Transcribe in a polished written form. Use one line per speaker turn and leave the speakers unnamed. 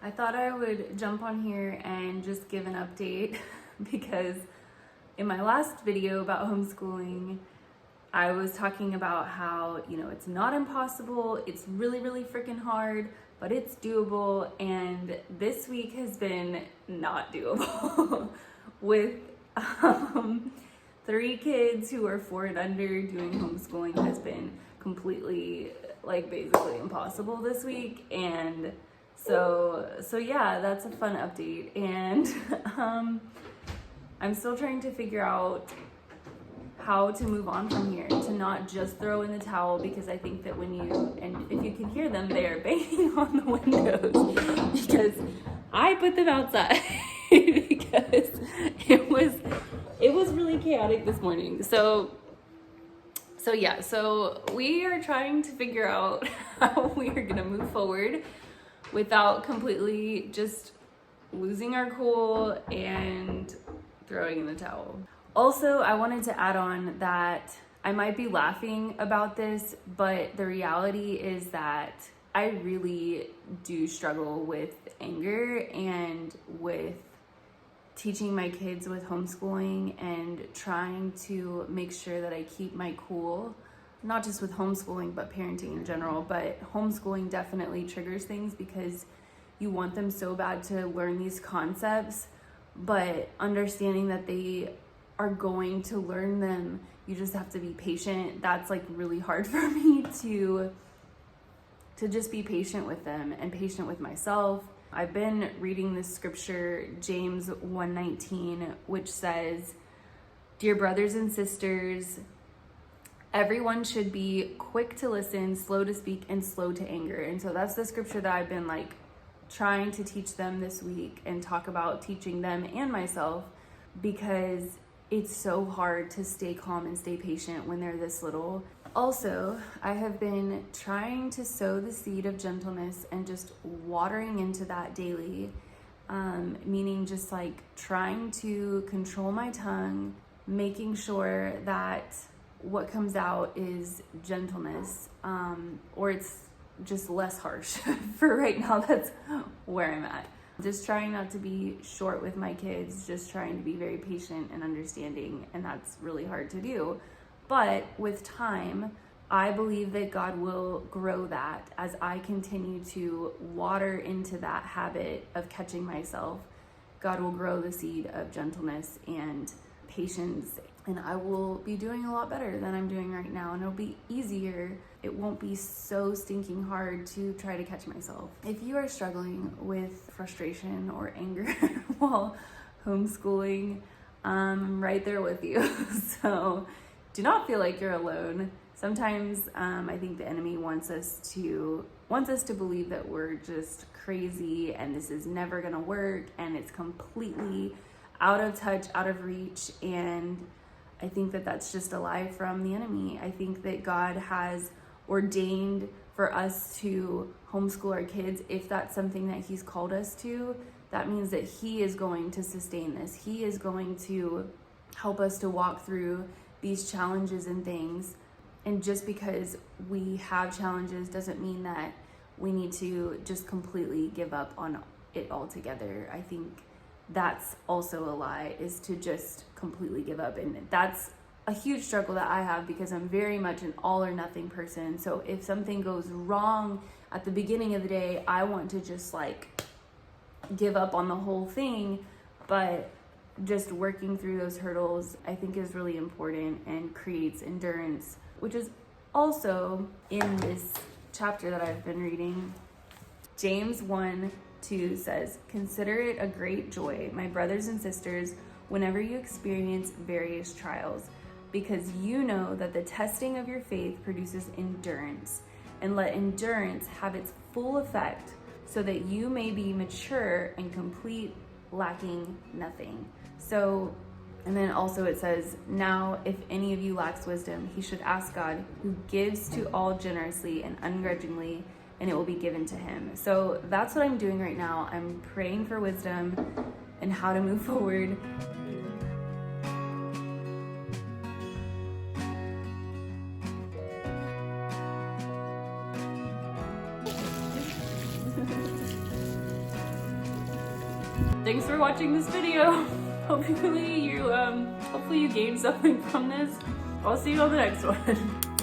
I thought I would jump on here and just give an update because in my last video about homeschooling, I was talking about how, it's not impossible, it's really, really freaking hard, but it's doable. And this week has been not doable with 3 kids who are 4 and under. Doing homeschooling has been completely, basically impossible this week. And so yeah, that's a fun update. And I'm still trying to figure out how to move on from here, to not just throw in the towel, because I think that if you can hear them, they are banging on the windows because I put them outside because it was really chaotic this morning. So we are trying to figure out how we are gonna move forward without completely just losing our cool and throwing in the towel. Also, I wanted to add on that I might be laughing about this, but the reality is that I really do struggle with anger and with teaching my kids with homeschooling and trying to make sure that I keep my cool, not just with homeschooling, but parenting in general. But homeschooling definitely triggers things because you want them so bad to learn these concepts, but understanding that they are going to learn them, you just have to be patient. That's really hard for me to just be patient with them and patient with myself. I've been reading this scripture, James 1:19, which says, "Dear brothers and sisters, everyone should be quick to listen, slow to speak, and slow to anger." And so that's the scripture that I've been trying to teach them this week and talk about teaching them and myself, because it's so hard to stay calm and stay patient when they're this little. Also, I have been trying to sow the seed of gentleness and just watering into that daily, meaning just trying to control my tongue, making sure that what comes out is gentleness, or it's just less harsh. For right now, that's where I'm at. Just trying not to be short with my kids, just trying to be very patient and understanding, and that's really hard to do. But with time, I believe that God will grow that as I continue to water into that habit of catching myself. God will grow the seed of gentleness and patience, and I will be doing a lot better than I'm doing right now, and it'll be easier. It won't be so stinking hard to try to catch myself. If you are struggling with frustration or anger while homeschooling, I'm right there with you. So do not feel like you're alone. Sometimes I think the enemy wants us to believe that we're just crazy and this is never gonna work and it's completely out of touch, out of reach. And I think that that's just a lie from the enemy. I think that God has ordained for us to homeschool our kids. If that's something that he's called us to, that means that he is going to sustain this. He is going to help us to walk through these challenges and things. And just because we have challenges doesn't mean that we need to just completely give up on it altogether. I think that's also a lie, is to just completely give up. And that's a huge struggle that I have because I'm very much an all or nothing person. So if something goes wrong at the beginning of the day, I want to just give up on the whole thing. But just working through those hurdles, I think, is really important and creates endurance, which is also in this chapter that I've been reading. James 1:2 says, "Consider it a great joy, my brothers and sisters, whenever you experience various trials, because you know that the testing of your faith produces endurance. And let endurance have its full effect, so that you may be mature and complete, lacking nothing." So, and then also it says, "Now if any of you lacks wisdom, he should ask God, who gives to all generously and ungrudgingly, and it will be given to him." So that's what I'm doing right now. I'm praying for wisdom and how to move forward. Thanks for watching this video. Hopefully you gained something from this. I'll see you on the next one.